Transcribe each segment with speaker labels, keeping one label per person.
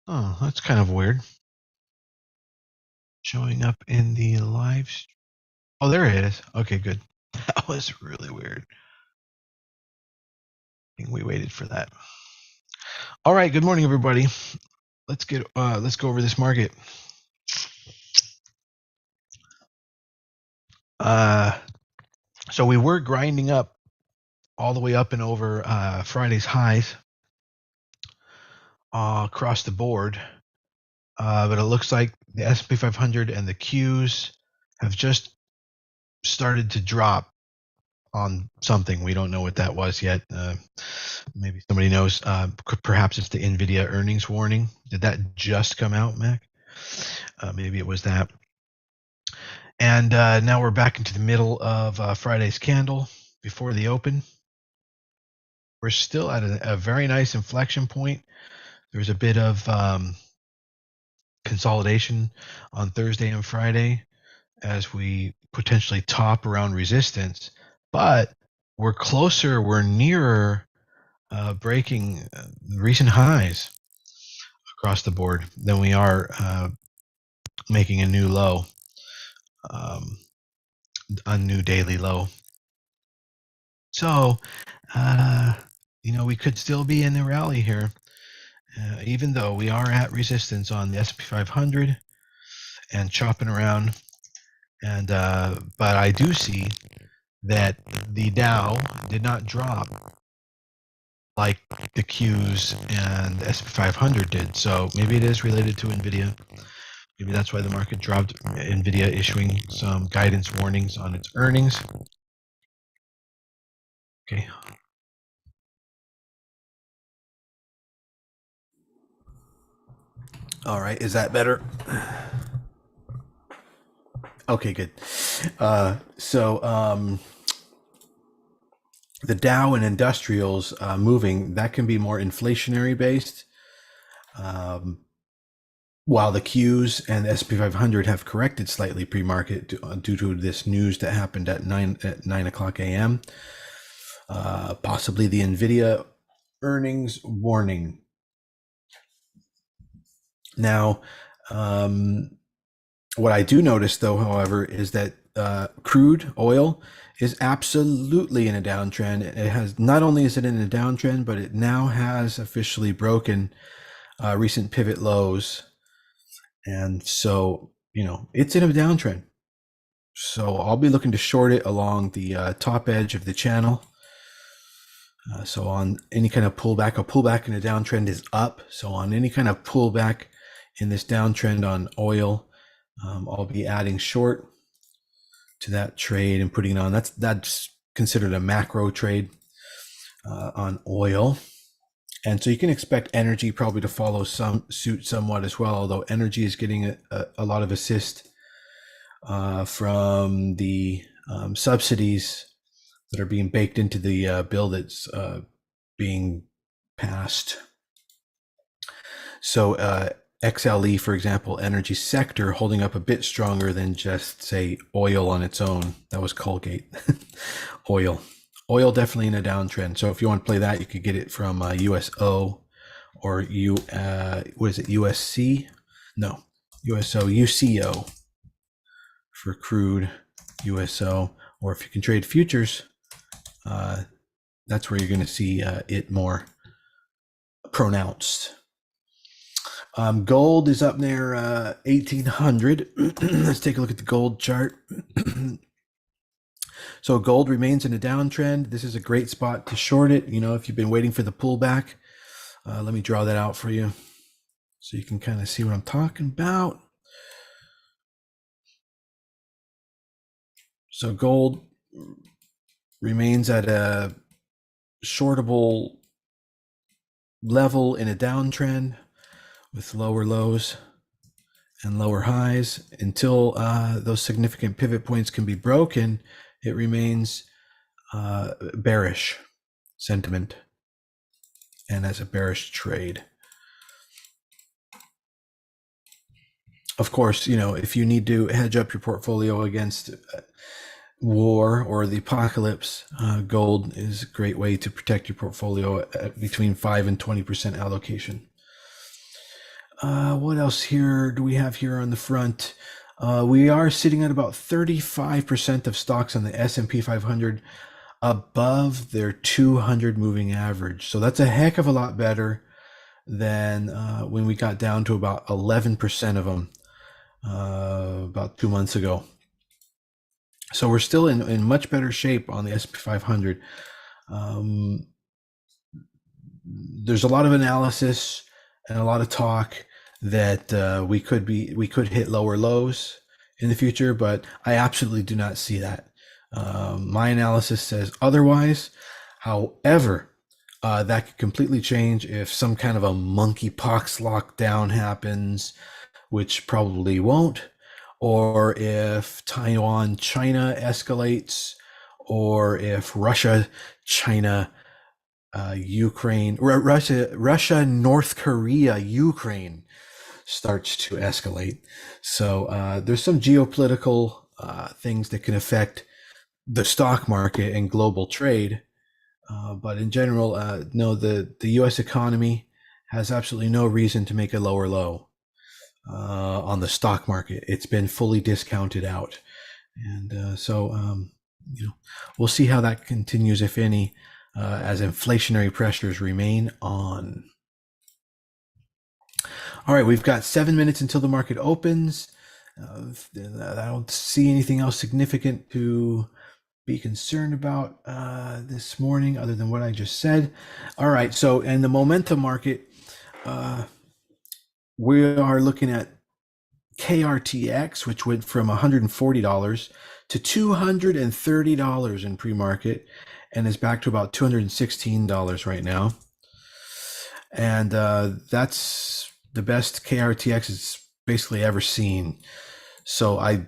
Speaker 1: Oh, that's kind of weird. Showing up in the live stream. Oh, there it is. Okay, good. That was really weird. We waited for that. All right, good morning, everybody. Let's go over this market. So we were grinding up all the way up and over Friday's highs across the board, but it looks like the S&P 500 and the Qs have just started to drop on something. We don't know what that was yet. Maybe somebody knows. Perhaps it's the NVIDIA earnings warning. Did that just come out, Mac? Maybe it was that. And now we're back into the middle of Friday's candle before the open. We're still at a very nice inflection point. There's a bit of consolidation on Thursday and Friday as we potentially top around resistance, but we're closer, we're nearer breaking recent highs across the board than we are making a new low, a new daily low. So, we could still be in the rally here, even though we are at resistance on the S&P 500 and chopping around. And but I do see that the Dow did not drop like the Qs and the S&P 500 did. So maybe it is related to NVIDIA. Maybe that's why the market dropped. NVIDIA issuing some guidance warnings on its earnings. Okay. All right, is that better? Okay, good. So the Dow and industrials moving, that can be more inflationary based. While the Qs and the S&P 500 have corrected slightly pre-market due to this news that happened at 9 o'clock a.m. Possibly the NVIDIA earnings warning. Now, what I do notice, though, however, is that crude oil is absolutely in a downtrend. It has, not only is it in a downtrend, but it now has officially broken recent pivot lows. And so, it's in a downtrend. So I'll be looking to short it along the top edge of the channel. So on any kind of pullback, a pullback in a downtrend is up. So on any kind of pullback in this downtrend on oil, I'll be adding short to that trade and putting it on. That's considered a macro trade on oil. And so you can expect energy probably to follow suit somewhat as well, although energy is getting a lot of assist from the subsidies that are being baked into the bill that's being passed. So XLE, for example, energy sector holding up a bit stronger than just, say, oil on its own. That was Colgate. Oil definitely in a downtrend. So if you want to play that, you could get it from USO or what is it, USC? No, USO, UCO for crude, USO. Or if you can trade futures, that's where you're going to see it more pronounced. Gold is up near 1800. Let's take a look at the gold chart. So gold remains in a downtrend. This is a great spot to short it. If you've been waiting for the pullback, let me draw that out for you so you can kind of see what I'm talking about. So gold remains at a shortable level in a downtrend with lower lows and lower highs until those significant pivot points can be broken. It remains bearish sentiment and as a bearish trade. Of course, if you need to hedge up your portfolio against war or the apocalypse, gold is a great way to protect your portfolio at between 5 and 20% allocation. What else here do we have here on the front? We are sitting at about 35% of stocks on the S&P 500 above their 200 moving average. So that's a heck of a lot better than when we got down to about 11% of them about 2 months ago. So we're still in much better shape on the S&P 500. There's a lot of analysis and a lot of talk that we could hit lower lows in the future, but I absolutely do not see that. My analysis says otherwise. However, that could completely change if some kind of a monkeypox lockdown happens, which probably won't, or if Taiwan, China escalates, or if Russia, China, Ukraine, Russia, North Korea, Ukraine starts to escalate. So there's some geopolitical things that can affect the stock market and global trade. But in general, no, the U.S. economy has absolutely no reason to make a lower low on the stock market. It's been fully discounted out. And we'll see how that continues, if any, as inflationary pressures remain on. All right, we've got 7 minutes until the market opens. I don't see anything else significant to be concerned about this morning other than what I just said. All right, so in the momentum market, we are looking at KRTX, which went from $140 to $230 in pre-market and is back to about $216 right now. And that's the best KRTX has basically ever seen. So I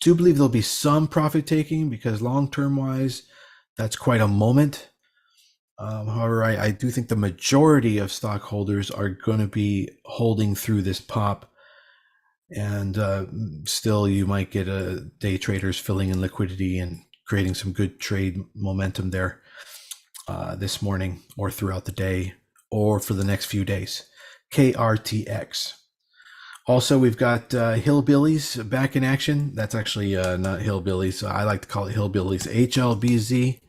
Speaker 1: do believe there'll be some profit taking because long-term wise, that's quite a moment. However, I do think the majority of stockholders are going to be holding through this pop. And still, you might get day traders filling in liquidity and creating some good trade momentum there this morning or throughout the day or for the next few days. KRTX. Also, we've got Hillbillies back in action. That's actually not Hillbillies. I like to call it Hillbillies. HLBZ,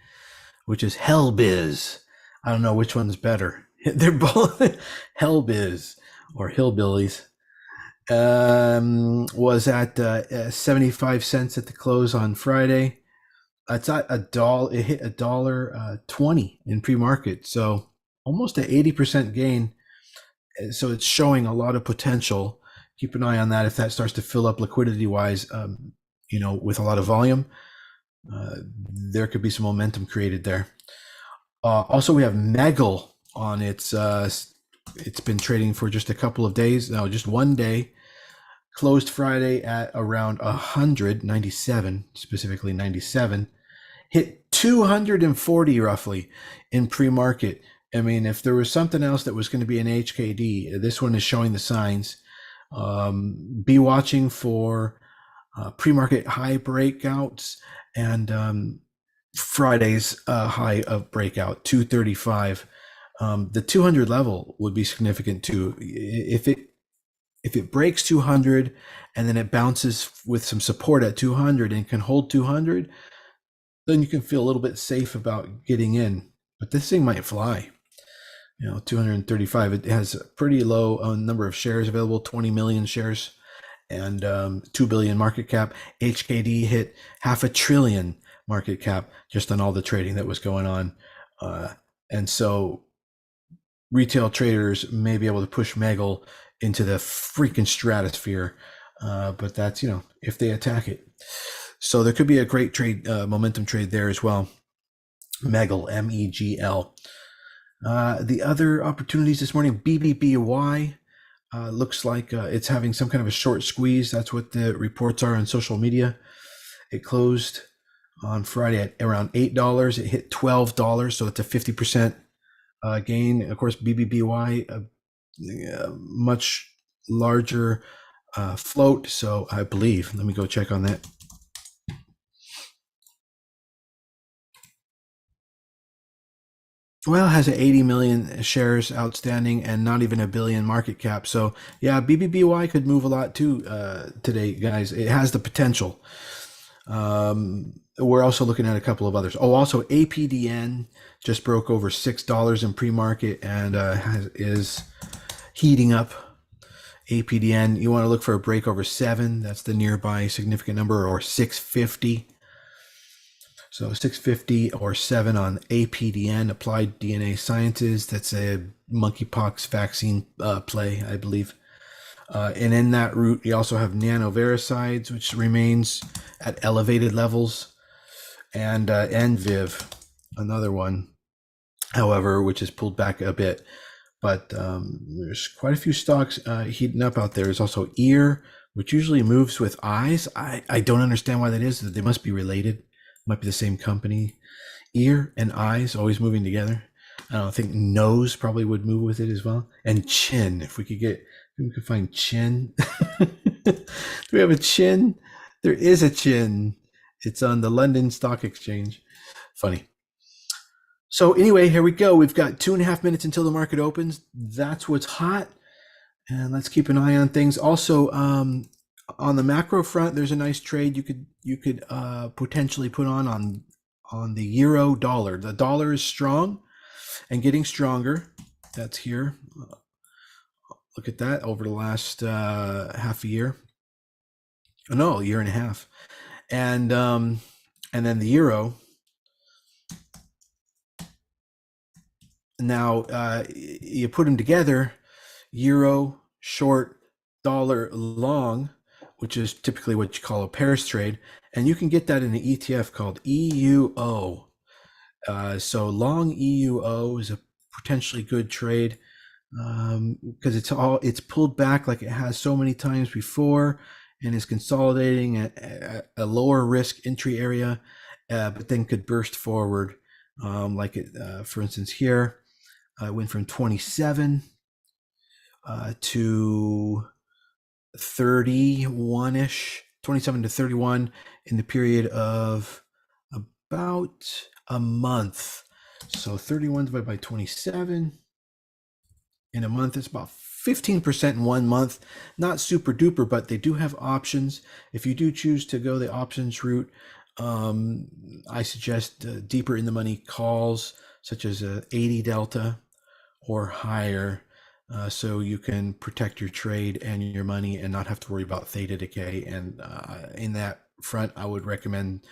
Speaker 1: which is Hellbiz. I don't know which one's better. They're both Hellbiz or Hillbillies. Was at 75 cents at the close on Friday. It's at $1. It hit $1.20 in pre-market, so almost an 80% gain. So it's showing a lot of potential. Keep an eye on that if that starts to fill up liquidity-wise. With a lot of volume, there could be some momentum created there. Also, we have MEGL on its. It's been trading for just a couple of days. No, just one day. Closed Friday at around 197, specifically 97. Hit 240 roughly in pre-market. I mean, if there was something else that was going to be an HKD, this one is showing the signs. Be watching for pre-market high breakouts and Friday's high of breakout, 235. The 200 level would be significant too. If it breaks 200 and then it bounces with some support at 200 and can hold 200, then you can feel a little bit safe about getting in. But this thing might fly. 235. It has a pretty low number of shares available, 20 million shares, and 2 billion market cap. HKD hit $500 billion market cap just on all the trading that was going on. And so retail traders may be able to push MEGL into the freaking stratosphere, but that's if they attack it. So there could be a great trade, momentum trade there as well. MEGL, MEGL. The other opportunities this morning, BBBY looks like it's having some kind of a short squeeze. That's what the reports are on social media. It closed on Friday at around $8. It hit $12, so it's a 50% gain. Of course, BBBY, much larger float. So I believe, let me go check on that. Well, it has 80 million shares outstanding and not even a billion market cap. So yeah, BBBY could move a lot too today, guys. It has the potential. We're also looking at a couple of others. Oh, also APDN just broke over $6 in pre-market and is heating up. APDN, you want to look for a break over 7. That's the nearby significant number, or 650. So 650 or 7 on APDN, Applied DNA Sciences. That's a monkeypox vaccine play, I believe. And in that route, you also have nanoviricides, which remains at elevated levels, and NVIV, another one, however, which has pulled back a bit. But there's quite a few stocks heating up out there. There's also ear, which usually moves with eyes. I don't understand why that is. They must be related. Might be the same company. Ear and eyes always moving together. I don't think nose probably would move with it as well. And chin, if we could find chin. Do we have a chin? There is a chin. It's on the London Stock Exchange. Funny. So anyway, here we go. We've got 2.5 minutes until the market opens. That's what's hot. And let's keep an eye on things. Also, on the macro front, there's a nice trade you could potentially put on the euro dollar. The dollar is strong and getting stronger. That's here. Look at that over the last half a year. Oh, no, a year and a half. And then the euro. Now you put them together. Euro short, dollar long, which is typically what you call a pairs trade, and you can get that in an ETF called EUO. So long EUO is a potentially good trade because it's pulled back like it has so many times before, and is consolidating at a lower risk entry area, but then could burst forward, like it, for instance, here. It went from 27 to 31-ish, 27 to 31 in the period of about a month. So 31 divided by 27 in a month is about 15% in 1 month. Not super duper, but they do have options. If you do choose to go the options route, I suggest deeper in the money calls, such as a 80 delta or higher, so you can protect your trade and your money and not have to worry about theta decay. And in that front, I would recommend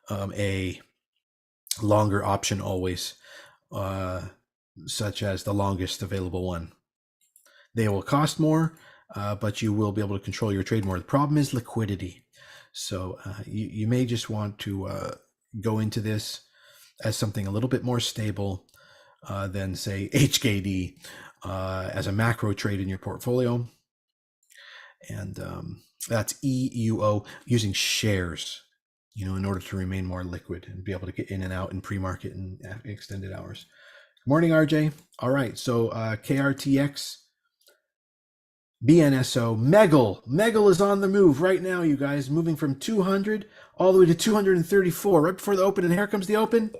Speaker 1: a longer option always, such as the longest available one. They will cost more, but you will be able to control your trade more. The problem is liquidity. So you may just want to go into this as something a little bit more stable than, say, HKD as a macro trade in your portfolio. And that's EUO, using shares, in order to remain more liquid and be able to get in and out in pre-market and extended hours. Good morning, RJ. All right, so KRTX, BNSO, MEGL. MEGL is on the move right now, you guys, moving from 200 all the way to 234, right before the open, and here comes the open.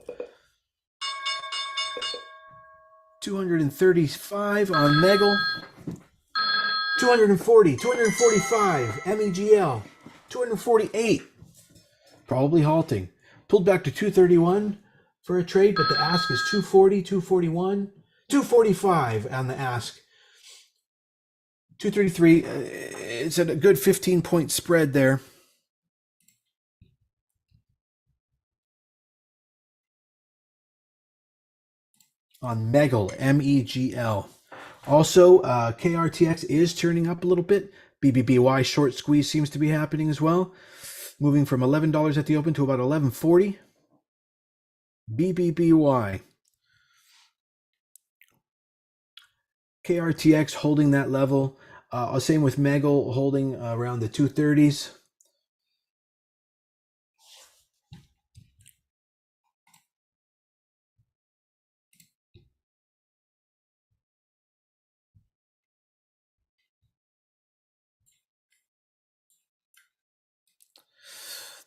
Speaker 1: 235 on MEGL. 240, 245, MEGL, 248, probably halting. Pulled back to 231 for a trade, but the ask is 240, 241, 245 on the ask. 233, it's a good 15-point spread there. On MEGL, MEGL. Also, KRTX is turning up a little bit. BBBY short squeeze seems to be happening as well, moving from $11 at the open to about $11.40. BBBY. KRTX holding that level. Same with MEGL, holding around the 230s.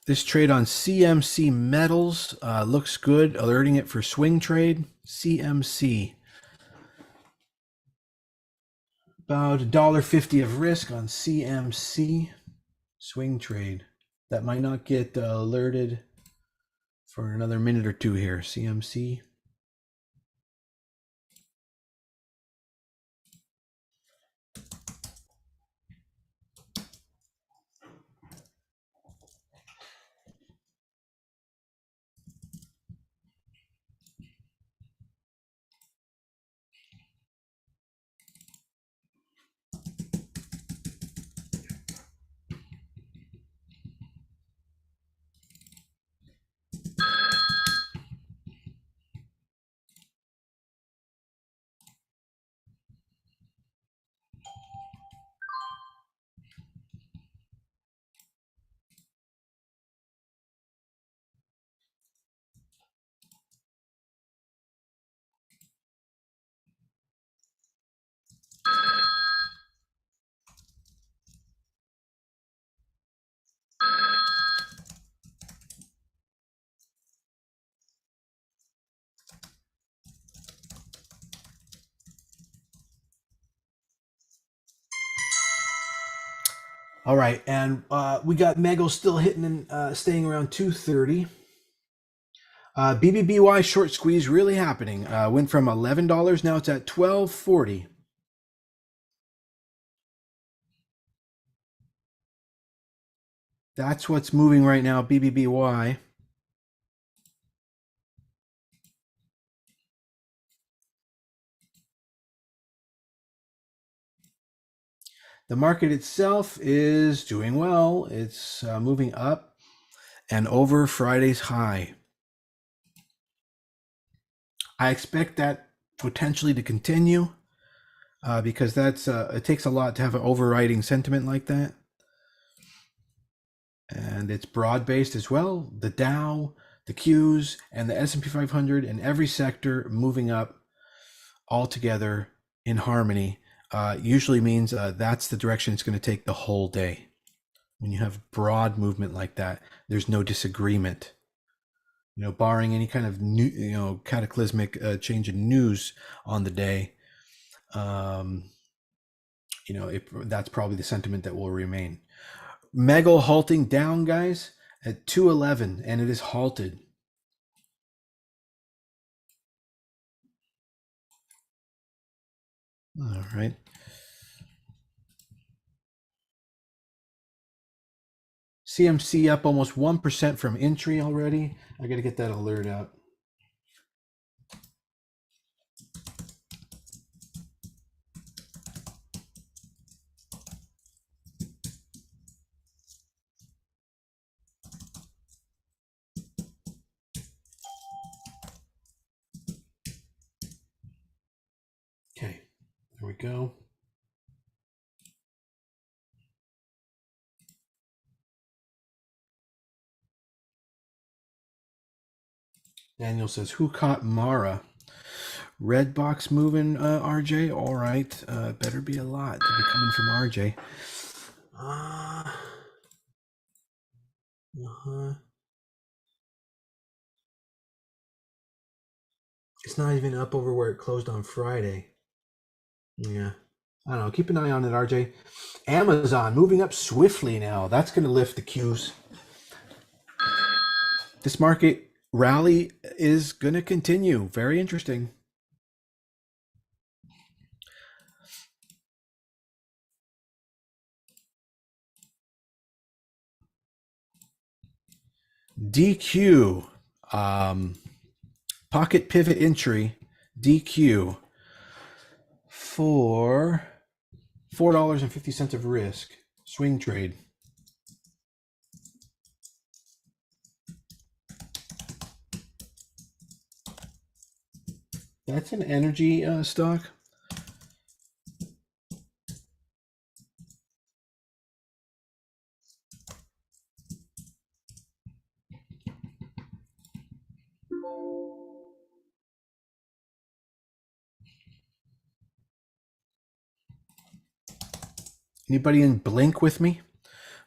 Speaker 1: This trade on CMC Metals looks good, alerting it for swing trade. CMC. About $1.50 of risk on CMC. Swing trade. That might not get alerted for another minute or two here. CMC. All right, and we got MEGL still hitting and staying around 230. BBBY short squeeze really happening. Went from $11, now it's at $12.40. That's what's moving right now, BBBY. The market itself is doing well. It's moving up and over Friday's high. I expect that potentially to continue because that's it takes a lot to have an overriding sentiment like that. And it's broad-based as well. The Dow, the Qs, and the S&P 500 and every sector moving up all together in harmony usually means that's the direction it's going to take the whole day. When you have broad movement like that, there's no disagreement. Barring any kind of new, cataclysmic change in news on the day, that's probably the sentiment that will remain. MEGL halting down, guys, at 211, and it is halted. All right. CMC up almost 1% from entry already. I got to get that alert out. Okay, there we go. Daniel says, who caught Mara? Red box moving, RJ? All right. Better be a lot to be coming from RJ. It's not even up over where it closed on Friday. Yeah. I don't know. Keep an eye on it, RJ. Amazon moving up swiftly now. That's going to lift the Qs. This market rally is going to continue. Very interesting. DQ, pocket pivot entry, DQ for $4.50 of risk, swing trade. That's an energy stock. Anybody in Blink with me?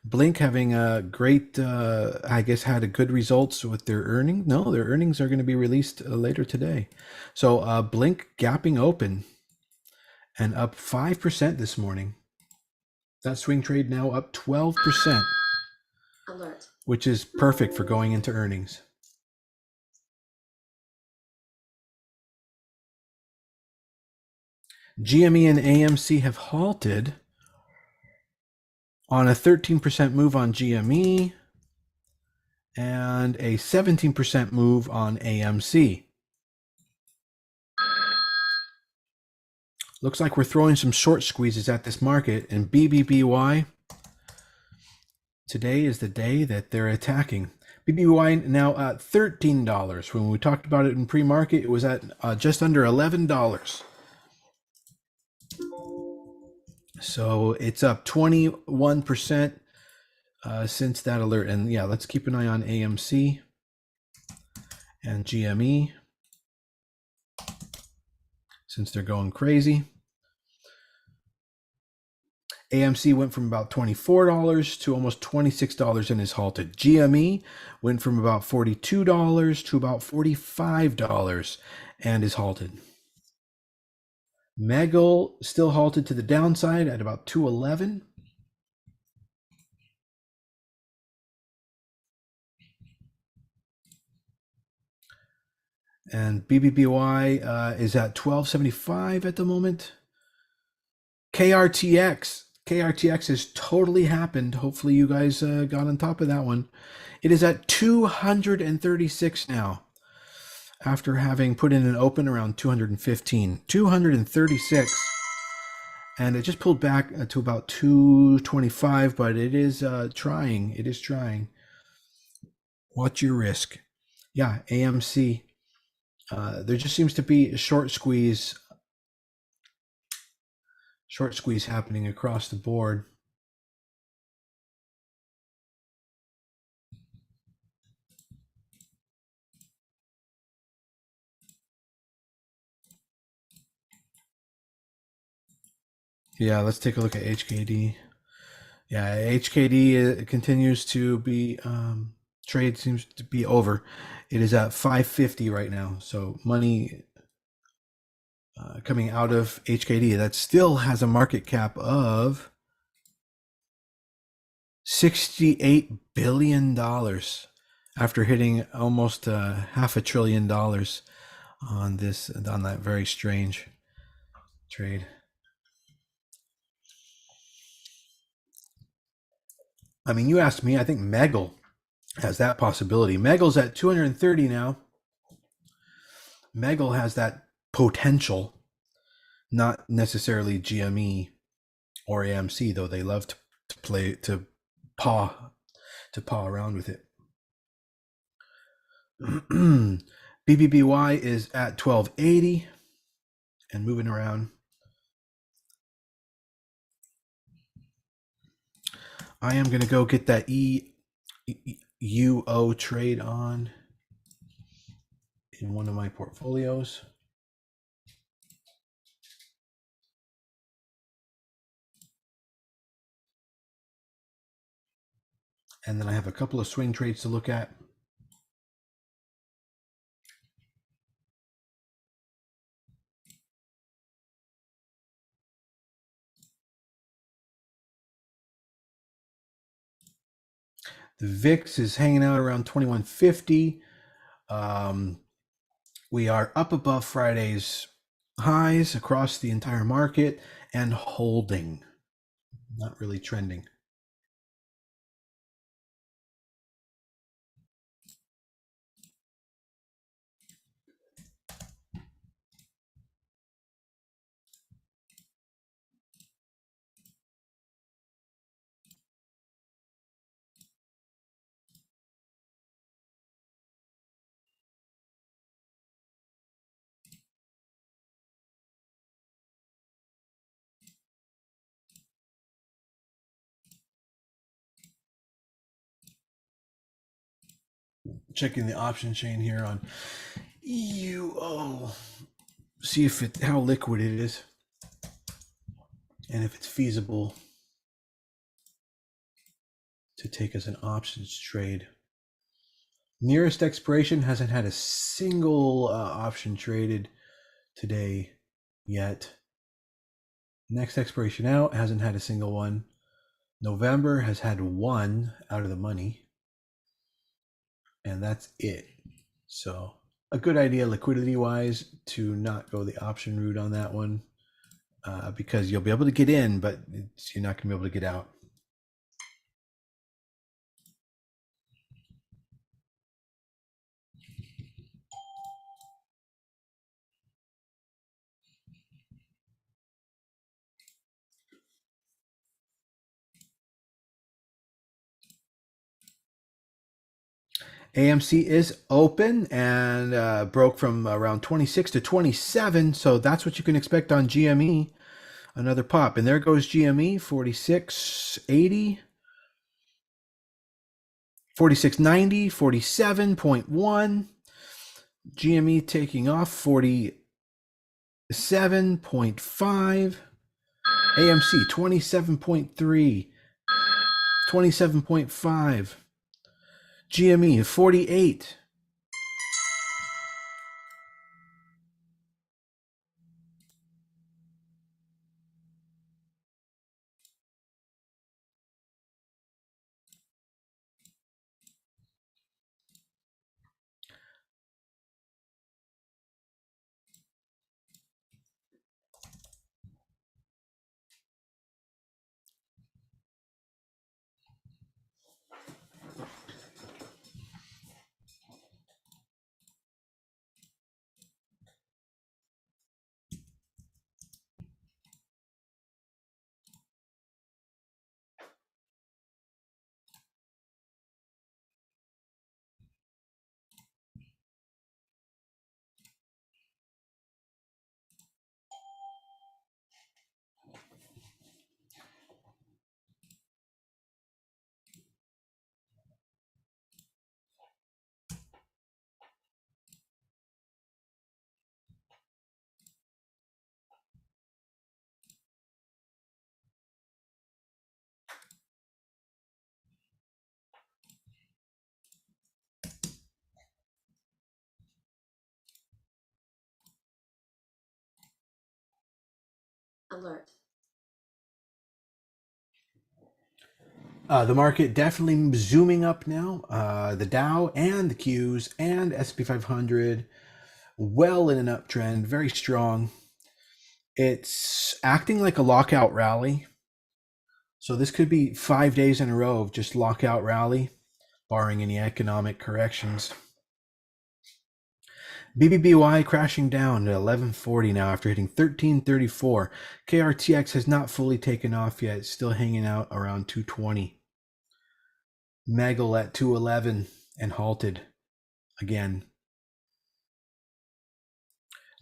Speaker 1: Blink having a great, I guess, had a good results with their earnings. No, their earnings are going to be released later today. So Blink gapping open and up 5% this morning. That swing trade now up 12%,
Speaker 2: Alert.
Speaker 1: which is perfect for going into earnings. GME and AMC have halted on a 13% move on GME and a 17% move on AMC. Looks like we're throwing some short squeezes at this market, and BBBY, today is the day that they're attacking. BBBY now at $13. When we talked about it in pre-market, it was at just under $11. So it's up 21% since that alert. And yeah, let's keep an eye on AMC and GME since they're going crazy. AMC went from about $24 to almost $26 and is halted. GME went from about $42 to about $45 and is halted. MEGL still halted to the downside at about 211. And BBBY is at 1275 at the moment. KRTX has totally happened. Hopefully you guys got on top of that one. It is at 236 now, after having put in an open around 215. 236. And it just pulled back to about 225, but it is trying. It is trying. Watch your risk. Yeah, AMC. There just seems to be a short squeeze happening across the board. Yeah, let's take a look at HKD. Yeah, HKD continues to be, trade seems to be over. It is at 550 right now. So money coming out of HKD that still has a market cap of $68 billion after hitting almost half $1 trillion on that very strange trade. I mean, you asked me, I think MEGL has that possibility. MEGL's at 230 now. MEGL has that potential, not necessarily GME or AMC, though they love to paw around with it. BBBY is at 1280 and moving around. I am going to go get that EUO trade on in one of my portfolios. And then I have a couple of swing trades to look at. The VIX is hanging out around 2150. We are up above Friday's highs across the entire market and holding, not really trending. Checking the option chain here on EUO. See how liquid it is and if it's feasible to take as an options trade. Nearest expiration hasn't had a single option traded today yet. Next expiration out hasn't had a single one. November has had one out of the money, and that's it. So a good idea liquidity wise to not go the option route on that one, because you'll be able to get in, but you're not going to be able to get out. AMC is open and broke from around 26 to 27, so that's what you can expect on GME. Another pop, and there goes GME 46.80, 46.90, 47.1. GME taking off 47.5. AMC 27.3, 27.5. GME 48.
Speaker 2: Alert.
Speaker 1: The market definitely zooming up now. The Dow and the Qs and SP 500 well in an uptrend, very strong. It's acting like a lockout rally. So this could be 5 days in a row of just lockout rally, barring any economic corrections. BBBY crashing down to 1140 now after hitting 1334. KRTX has not fully taken off yet. It's still hanging out around 220. MEGL at 211 and halted again.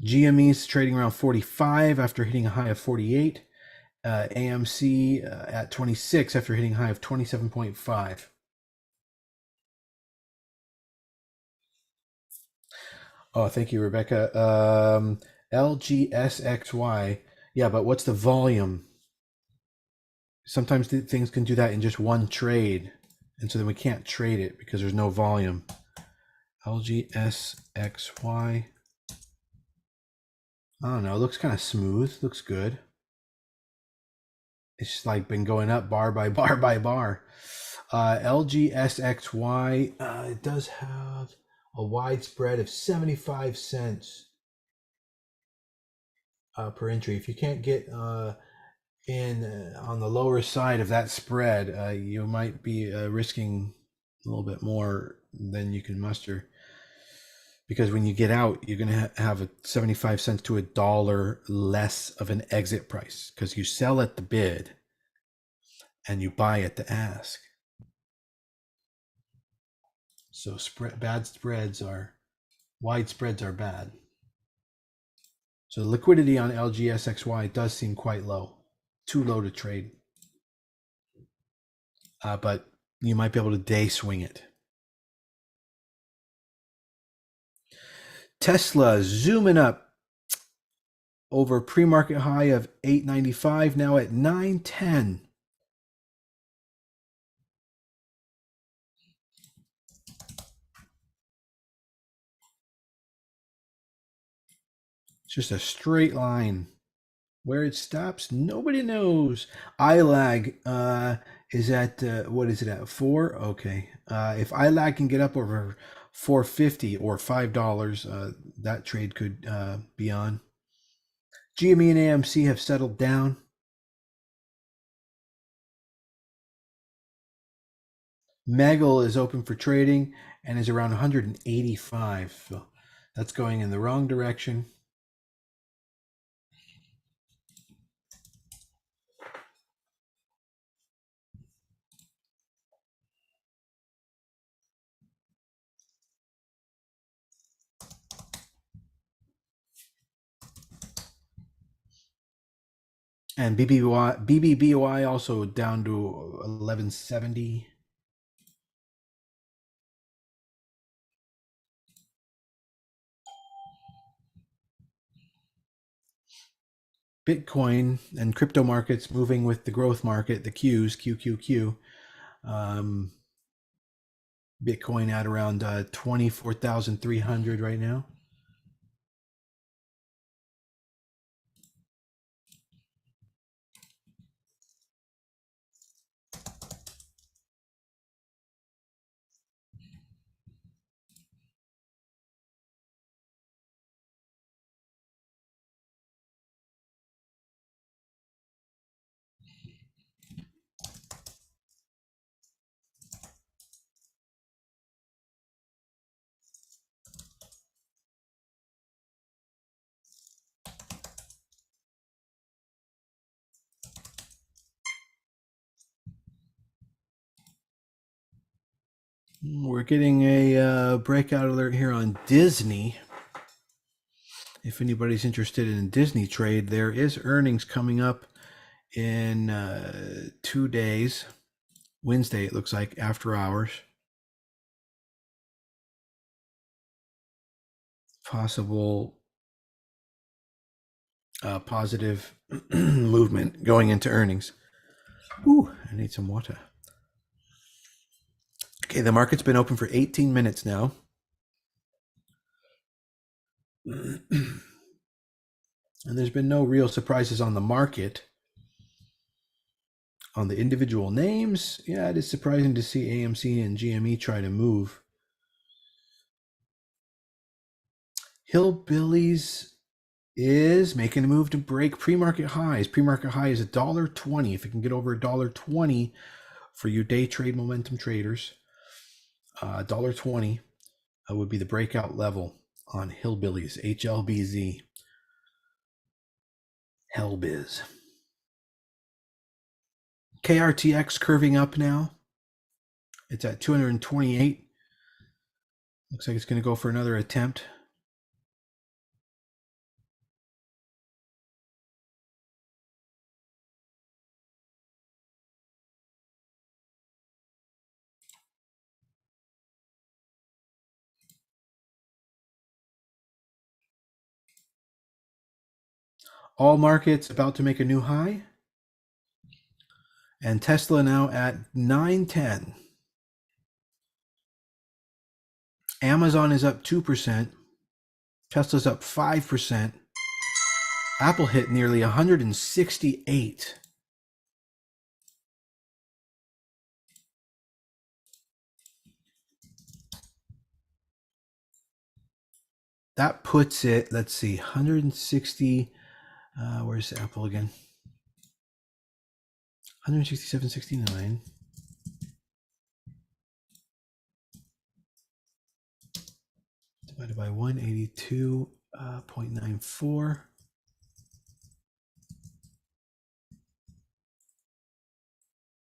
Speaker 1: GME's trading around 45 after hitting a high of 48. AMC at 26 after hitting a high of 27.5. Oh, thank you, Rebecca. LGSXY. Yeah, but what's the volume? Sometimes things can do that in just one trade. And so then we can't trade it because there's no volume. LGSXY. I don't know. It looks kind of smooth. Looks good. It's just like been going up bar by bar by bar. LGSXY. It does have a wide spread of 75 cents per entry. If you can't get in on the lower side of that spread, you might be risking a little bit more than you can muster. Because when you get out, you're going to have a 75 cents to $1 less of an exit price because you sell at the bid and you buy at the ask. So wide spreads are bad. So the liquidity on LGSXY does seem quite low, too low to trade. But you might be able to day swing it. Tesla zooming up over pre-market high of 895, now at 910. just a straight line. Where it stops, nobody knows. ILAG is at what is it at 4? Okay. If ILAG can get up over 450 or $5, that trade could be on. GME and AMC have settled down. MEGL is open for trading and is around 185. So that's going in the wrong direction. And BBBY also down to 1170. Bitcoin and crypto markets moving with the growth market, the Qs, QQQ. Bitcoin at around 24,300 right now. We're getting a breakout alert here on Disney. If anybody's interested in Disney trade, there is earnings coming up in 2 days. Wednesday, it looks like, after hours. Possible positive movement going into earnings. Ooh, I need some water. Okay, the market's been open for 18 minutes now. And there's been no real surprises on the market. On the individual names, yeah, it is surprising to see AMC and GME try to move. Hillbillies is making a move to break pre-market highs. Pre-market high is $1.20. If it can get over $1.20 for you day trade momentum traders, $1.20 would be the breakout level on Hillbillies, HLBZ, Hellbiz. KRTX curving up now. It's at 228. Looks like it's going to go for another attempt. All markets about to make a new high. And Tesla now at 910. Amazon is up 2%. Tesla's up 5%. Apple hit nearly 168. That puts it, let's see, 160. Where's Apple again? 167.69. Divided by 182.94.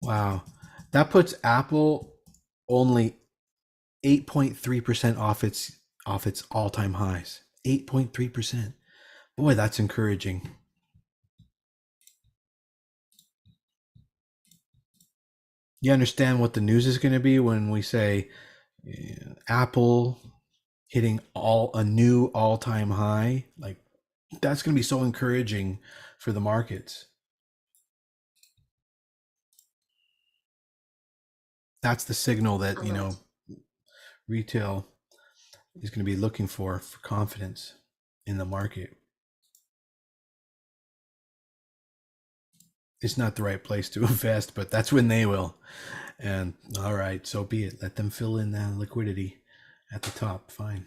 Speaker 1: Wow. That puts Apple only 8.3% off its all-time highs. 8.3%. Boy, that's encouraging. You understand what the news is going to be when we say Apple hitting a new all-time high? Like, that's going to be so encouraging for the markets. That's the signal that, you know, retail is going to be looking for confidence in the market. it's not the right place to invest, but that's when they will. And all right, so be it. Let them fill in that liquidity at the top. Fine.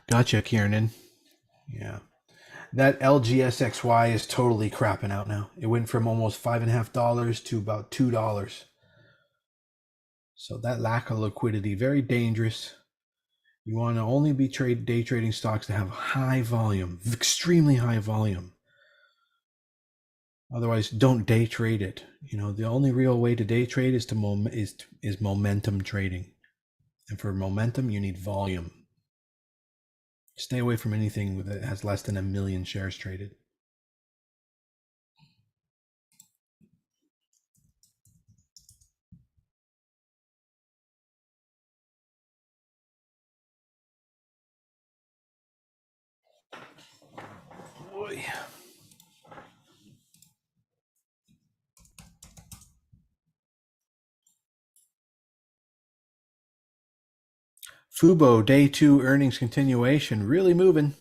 Speaker 1: Gotcha, Kiernan. Yeah. That LGSXY is totally crapping out now. It went from almost $5.50 to about $2. So that lack of liquidity, very dangerous. You want to only be day trading stocks that have high volume, extremely high volume. Otherwise, don't day trade it. You know, the only real way to day trade is is momentum trading. And for momentum, you need volume. Stay away from anything that has less than 1 million shares traded. Boy. Fubo day 2 earnings continuation, really moving.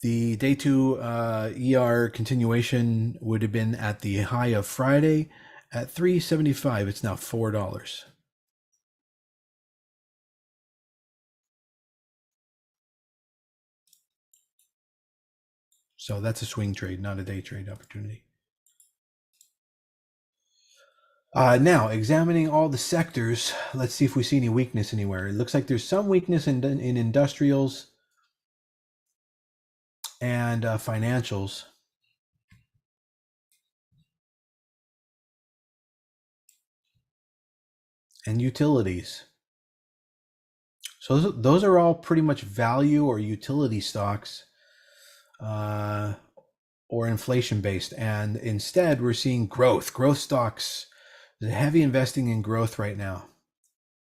Speaker 1: The day 2 ER continuation would have been at the high of Friday at $3.75. It's now $4. So that's a swing trade, not a day trade opportunity. Now, examining all the sectors, let's see if we see any weakness anywhere. It looks like there's some weakness in industrials and financials. And utilities. So those are all pretty much value or utility stocks or inflation based. And instead, we're seeing growth stocks. There's heavy investing in growth right now.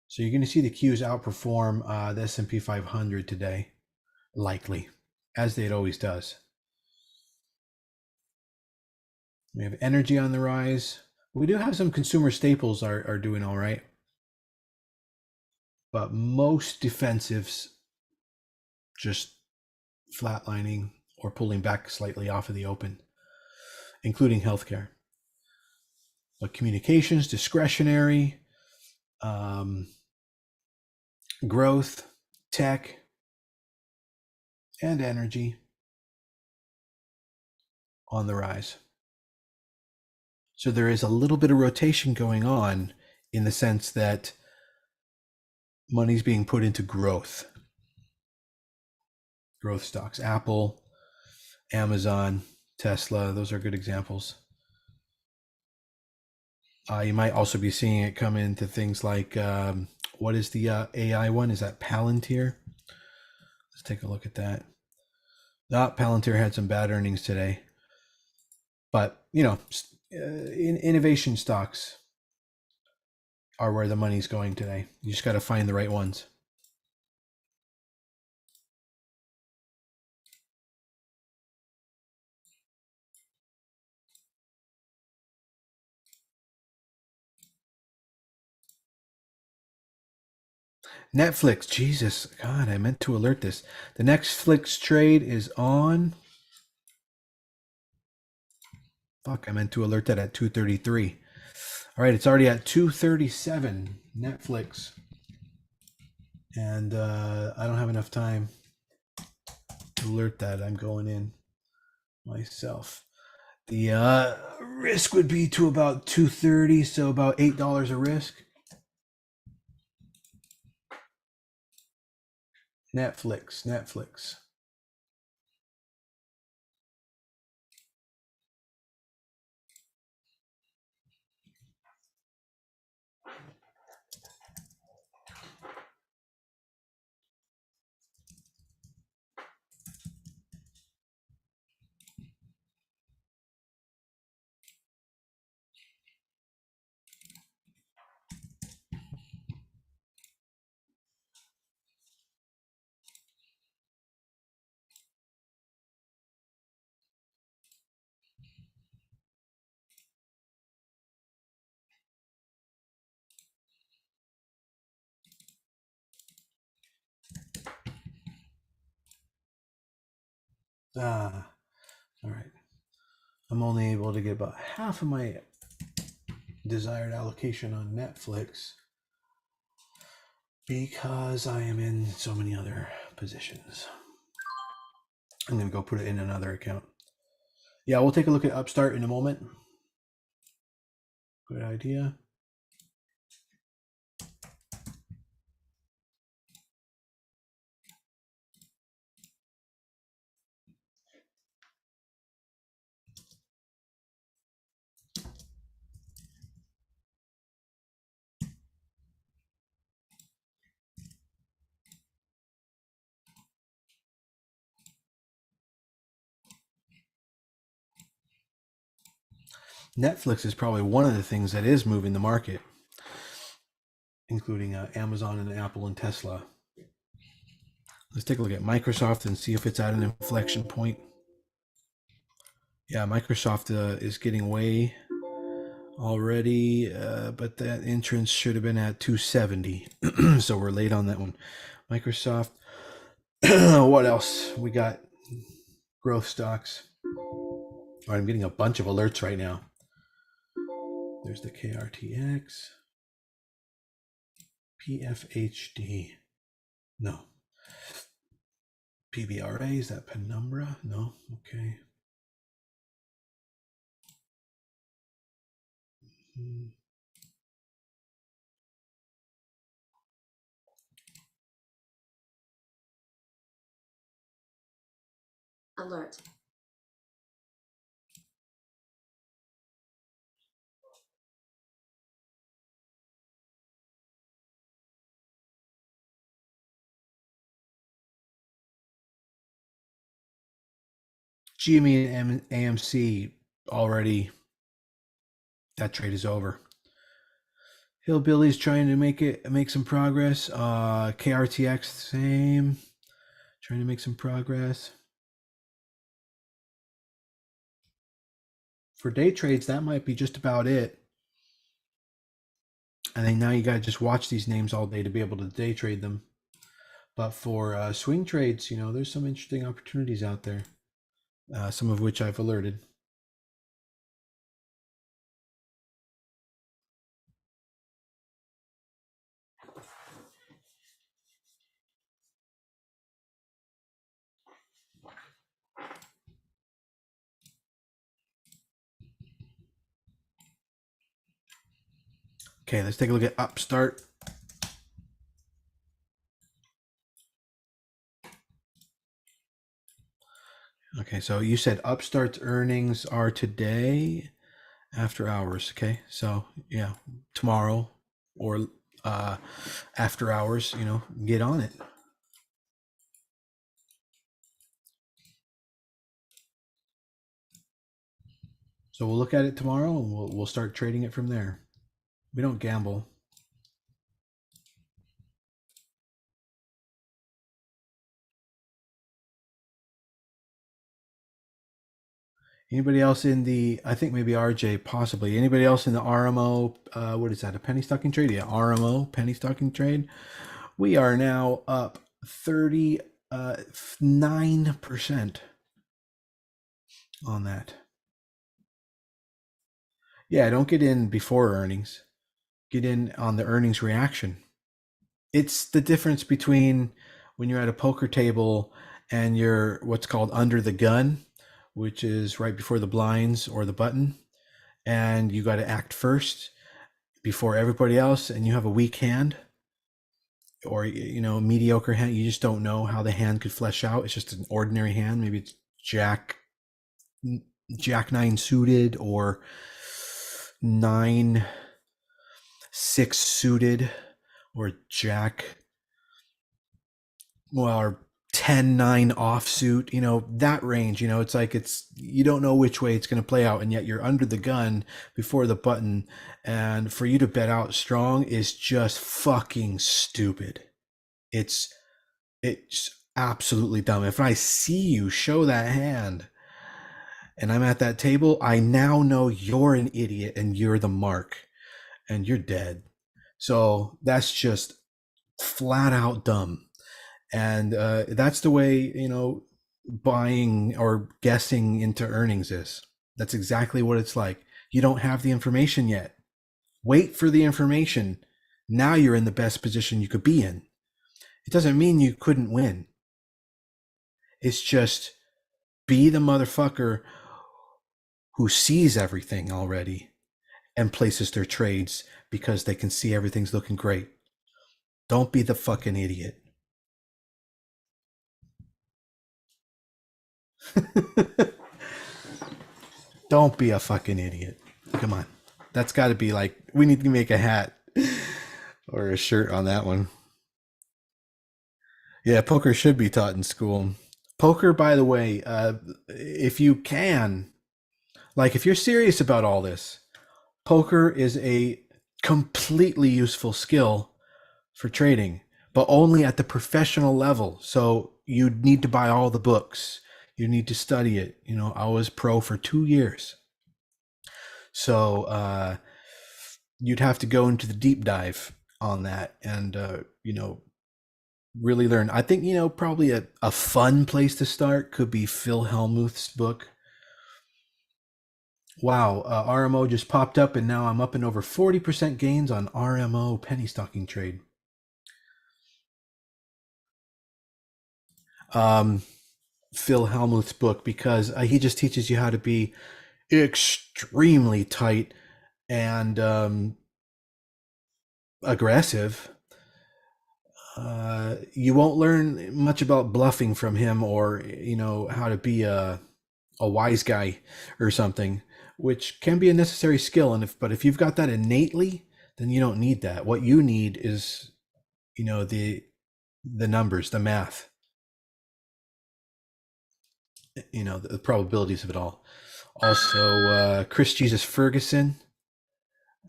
Speaker 1: So you're going to see the Qs outperform the S&P 500 today, likely, as it always does. We have energy on the rise. We do have some consumer staples are doing all right. But most defensives just flatlining or pulling back slightly off of the open, including healthcare. But communications, discretionary, growth, tech, and energy on the rise. So there is a little bit of rotation going on in the sense that money's being put into growth stocks. Apple, Amazon, Tesla, those are good examples. You might also be seeing it come into things like, what is the AI one? Is that Palantir? Let's take a look at that. Palantir had some bad earnings today. But, you know, innovation stocks are where the money's going today. You just got to find the right ones. Netflix, Jesus, God, I meant to alert this. The Netflix trade is on. Fuck, I meant to alert that at 2:33. All right, it's already at 2:37. Netflix, and I don't have enough time to alert that. I'm going in myself. The risk would be to about 230, so about $8 a risk. Netflix. Ah, all right. I'm only able to get about half of my desired allocation on Netflix because I am in so many other positions. I'm going to go put it in another account. Yeah, we'll take a look at Upstart in a moment. Good idea. Netflix is probably one of the things that is moving the market, including Amazon and Apple and Tesla. Let's take a look at Microsoft and see if it's at an inflection point. Yeah, Microsoft is getting way already, but that entrance should have been at 270. So we're late on that one. Microsoft. What else? We got growth stocks. All right, I'm getting a bunch of alerts right now. There's the KRTX. PFHD. No. PBRA, is that Penumbra? No. Okay.
Speaker 2: Alert.
Speaker 1: GME and AMC already, that trade is over. Hillbilly's trying to make some progress. KRTX, same, trying to make some progress. For day trades, that might be just about it. And then now you got to just watch these names all day to be able to day trade them. But for swing trades, there's some interesting opportunities out there, some of which I've alerted. Okay, let's take a look at Upstart. Okay, so you said Upstart's earnings are today after hours. Okay, so yeah, tomorrow or after hours, get on it. So we'll look at it tomorrow and we'll start trading it from there. We don't gamble. Anybody else in the, I think maybe RJ, possibly. Anybody else in the RMO, what is that, a penny stocking trade? Yeah, RMO, penny stocking trade. We are now up 39% on that. Yeah, don't get in before earnings. Get in on the earnings reaction. It's the difference between when you're at a poker table and you're what's called under the gun, which is right before the blinds or the button, and you got to act first before everybody else, and you have a weak hand. or mediocre hand. You just don't know how the hand could flesh out. It's just an ordinary hand. Maybe it's Jack nine suited, or 9-6 suited, or Jack, well, or 10-9 offsuit. That range. It's like, you don't know which way it's going to play out, and yet you're under the gun before the button, and for you to bet out strong is just fucking stupid. It's absolutely dumb. If I see you show that hand and I'm at that table, I now know you're an idiot and you're the mark and you're dead. So that's just flat out dumb. And that's the way, buying or guessing into earnings is. That's exactly what it's like. You don't have the information yet. Wait for the information. Now you're in the best position you could be in. It doesn't mean you couldn't win. It's just, be the motherfucker who sees everything already and places their trades because they can see everything's looking great. Don't be the fucking idiot. Don't be a fucking idiot. Come on. That's got to be like, we need to make a hat or a shirt on that one. Yeah, poker should be taught in school. Poker, by the way, if you can, like, if you're serious about all this, poker is a completely useful skill for trading, but only at the professional level. So you need to buy all the books. You need to study it. I was pro for 2 years. So you'd have to go into the deep dive on that and, really learn. I think, probably a fun place to start could be Phil Hellmuth's book. Wow, RMO just popped up, and now I'm up in over 40% gains on RMO penny stocking trade. Phil Hellmuth's book, because he just teaches you how to be extremely tight and aggressive. You won't learn much about bluffing from him, or how to be a wise guy or something, which can be a necessary skill. But if you've got that innately, then you don't need that. What you need is the numbers, the math, the probabilities of it all. Also, Chris Jesus Ferguson,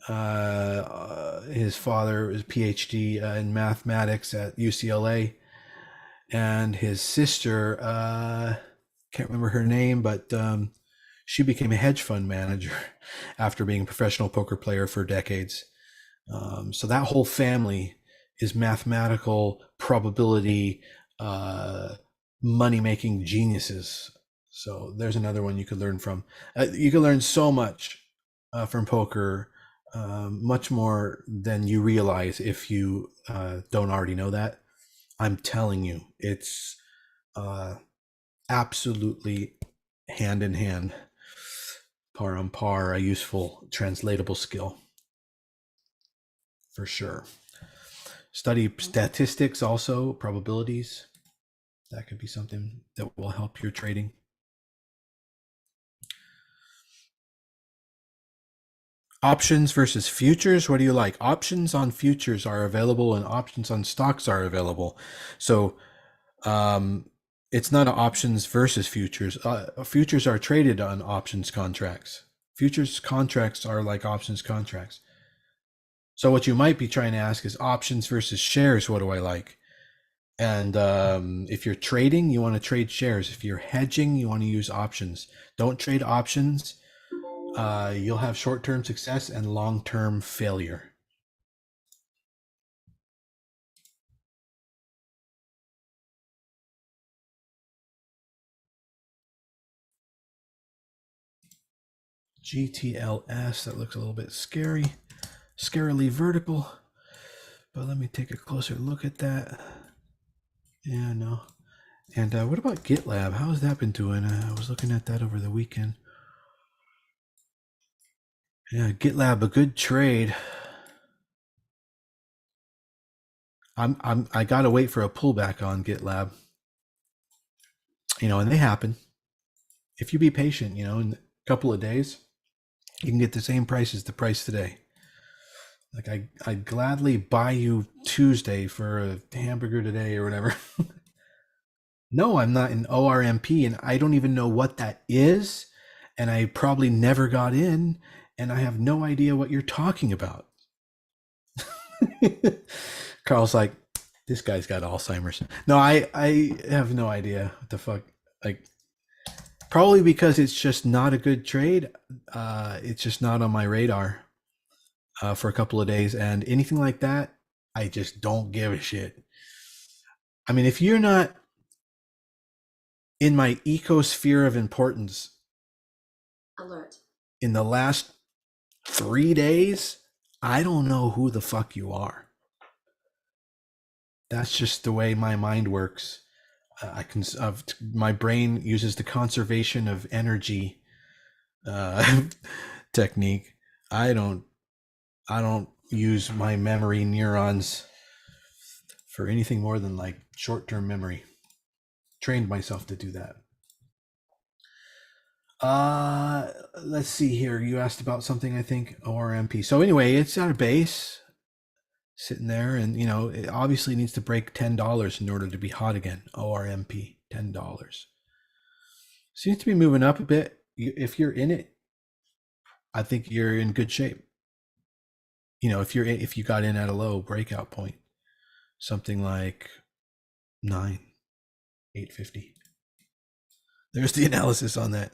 Speaker 1: his father is a PhD in mathematics at UCLA, and his sister, can't remember her name, but she became a hedge fund manager after being a professional poker player for decades. So that whole family is mathematical probability, money-making geniuses. So there's another one you could learn from. You can learn so much from poker, much more than you realize if you don't already know that. I'm telling you, it's absolutely hand in hand, par on par, a useful translatable skill for sure. Study statistics, also probabilities. That could be something that will help your trading. Options versus futures. What do you like? Options on futures are available, and options on stocks are available. So it's not options versus futures. Futures are traded on options contracts. Futures contracts are like options contracts. So what you might be trying to ask is options versus shares. What do I like? And if you're trading, you want to trade shares. If you're hedging, you want to use options. Don't trade options. You'll have short-term success and long-term failure. GTLS, that looks a little bit scary, scarily vertical, but let me take a closer look at that. Yeah, no. And what about GitLab? How has that been doing? I was looking at that over the weekend. Yeah, GitLab, a good trade. I gotta wait for a pullback on GitLab, and they happen. If you be patient, in a couple of days, you can get the same price as the price today. Like I'd gladly buy you Tuesday for a hamburger today or whatever. No, I'm not in ORMP, and I don't even know what that is, and I probably never got in, and I have no idea what you're talking about. Carl's like, this guy's got Alzheimer's. No, I have no idea what the fuck. Like, probably because it's just not a good trade. It's just not on my radar for a couple of days, and anything like that, I just don't give a shit. I mean, if you're not in my ecosphere of importance
Speaker 2: Alert.
Speaker 1: in the last 3 days, I don't know who the fuck you are. That's just the way my mind works. My brain uses the conservation of energy technique. I don't use my memory neurons for anything more than like short-term memory. Trained myself to do that. Let's see here. You asked about something, I think, ORMP. So anyway, it's at a base sitting there, and it obviously needs to break $10 in order to be hot again. ORMP, $10. Seems to be moving up a bit. If you're in it, I think you're in good shape. If you got in at a low breakout point, something like 850. There's the analysis on that.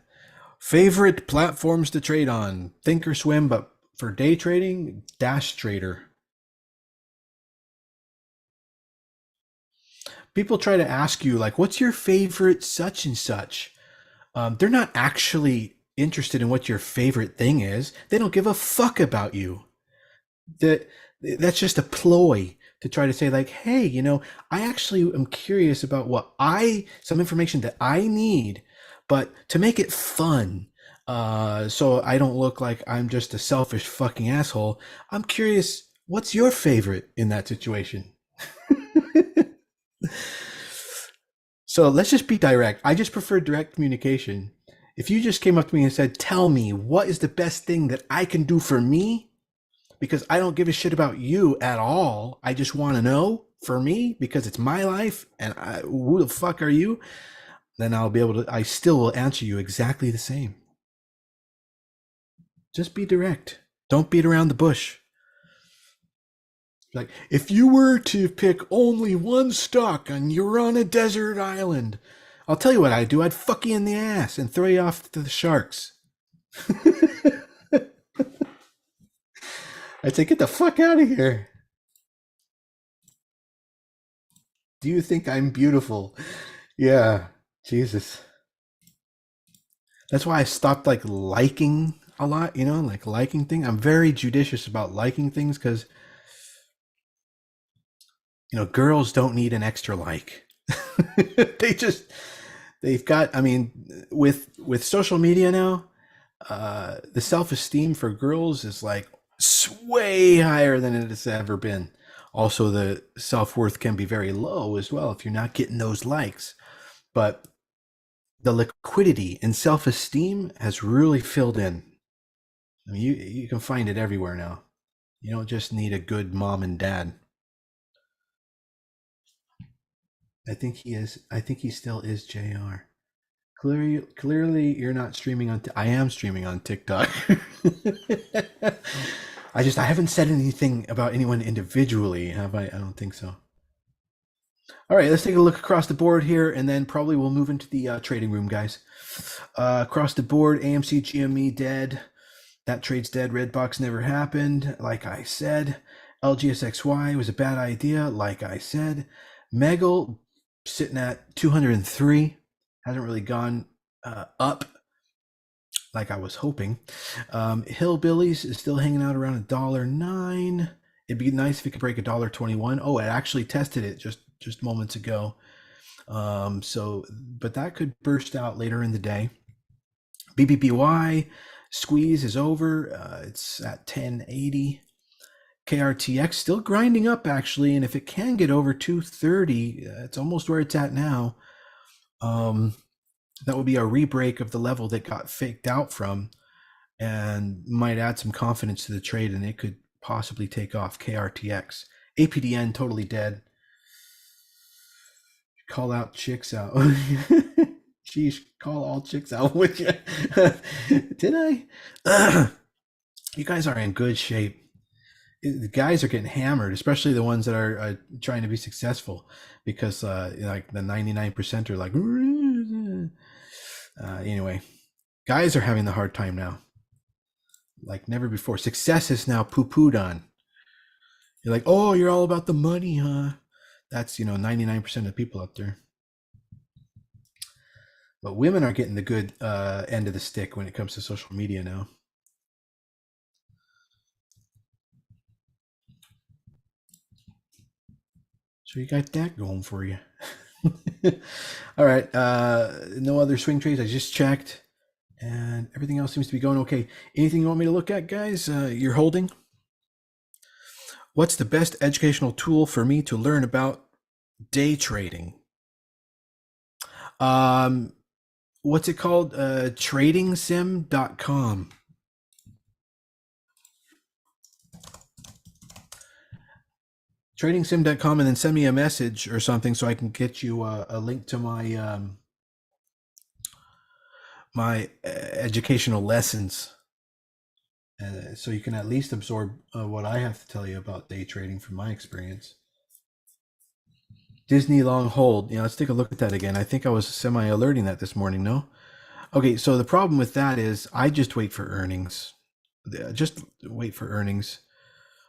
Speaker 1: Favorite platforms to trade on: Thinkorswim, but for day trading, Dash Trader. People try to ask you, like, what's your favorite such and such? They're not actually interested in what your favorite thing is. They don't give a fuck about you. That's just a ploy to try to say, like, hey, I actually am curious about some information that I need, but to make it fun, so I don't look like I'm just a selfish fucking asshole, I'm curious, what's your favorite in that situation? So let's just be direct. I just prefer direct communication. If you just came up to me and said, tell me, what is the best thing that I can do for me? Because I don't give a shit about you at all. I just want to know for me because it's my life, and who the fuck are you? Then I still will answer you exactly the same. Just be direct. Don't beat around the bush. Like, if you were to pick only one stock and you're on a desert island, I'll tell you what I'd do. I'd fuck you in the ass and throw you off to the sharks. I'd say, get the fuck out of here. Do you think I'm beautiful? Yeah, Jesus. That's why I stopped like liking a lot, like liking things. I'm very judicious about liking things because girls don't need an extra like. They've got, I mean, with social media now, the self-esteem for girls is like way higher than it has ever been. Also, the self-worth can be very low as well if you're not getting those likes. But the liquidity and self-esteem has really filled in. I mean, you can find it everywhere now. You don't just need a good mom and dad. I think he still is JR. Clearly, you're not streaming on. I am streaming on TikTok. I haven't said anything about anyone individually, have I? I don't think so. All right, let's take a look across the board here, and then probably we'll move into the trading room, guys. Across the board, AMC GME dead. That trade's dead. Redbox never happened, like I said. LGSXY was a bad idea, like I said. MEGL sitting at 203. Hasn't really gone up like I was hoping. Hillbillies is still hanging out around $1.09. It'd be nice if it could break $1.21. Oh, it actually tested it just moments ago. But that could burst out later in the day. BBBY squeeze is over. It's at 1080. KRTX still grinding up actually, and if it can get over 230, it's almost where it's at now. That would be a rebreak of the level that got faked out from, and might add some confidence to the trade, and it could possibly take off. KRTX, APDN totally dead. Call out chicks out. Sheesh, call all chicks out, would you? Did I? You guys are in good shape. The guys are getting hammered, especially the ones that are trying to be successful, because like the 99% are like, anyway, guys are having the hard time now, like never before. Success is now poo-pooed on. You're like, oh, you're all about the money, huh? That's 99% of the people out there. But women are getting the good end of the stick when it comes to social media now. So you got that going for you. All right. No other swing trades. I just checked, and everything else seems to be going okay. Anything you want me to look at, guys? You're holding? What's the best educational tool for me to learn about day trading? What's it called? Tradingsim.com. Tradingsim.com, and then send me a message or something so I can get you a link to my my educational lessons, so you can at least absorb what I have to tell you about day trading from my experience. Disney long hold. Let's take a look at that again. I think I was semi-alerting that this morning, no? Okay, so the problem with that is I just wait for earnings. Just wait for earnings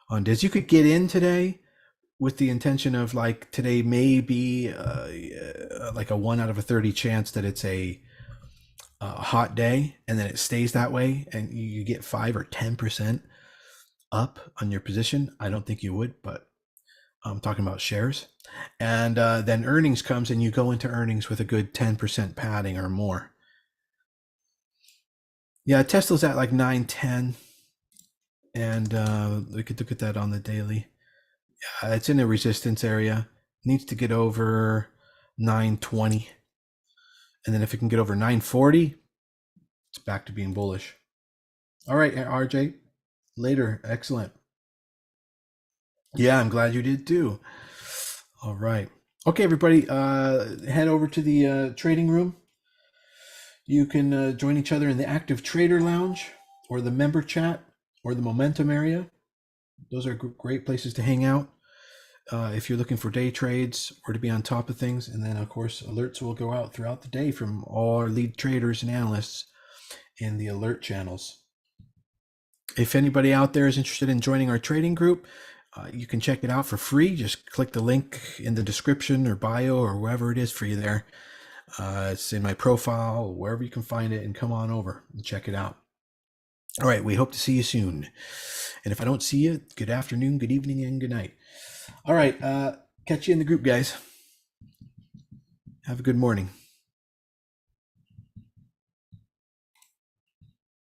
Speaker 1: on Disney. You could get in today with the intention of, like, today may be like a 1 out of 30 chance that it's a hot day, and then it stays that way, and you get 5 or 10% up on your position. I don't think you would, but I'm talking about shares. And then earnings comes, and you go into earnings with a good 10% padding or more. Yeah, Tesla's at like 910, and we could look at that on the daily. It's in a resistance area. Needs to get over 920, and then if it can get over 940, it's back to being bullish. All right, RJ, later. Excellent. Yeah, I'm glad you did too. All right. Okay, everybody, head over to the trading room. You can join each other in the Active Trader Lounge, or the member chat, or the momentum area. Those are great places to hang out if you're looking for day trades or to be on top of things. And then, of course, alerts will go out throughout the day from all our lead traders and analysts in the alert channels. If anybody out there is interested in joining our trading group, you can check it out for free. Just click the link in the description or bio or wherever it is for you there. It's in my profile, wherever you can find it, and come on over and check it out. All right, we hope to see you soon. And if I don't see you, good afternoon, good evening, and good night. All right, catch you in the group, guys. Have a good morning.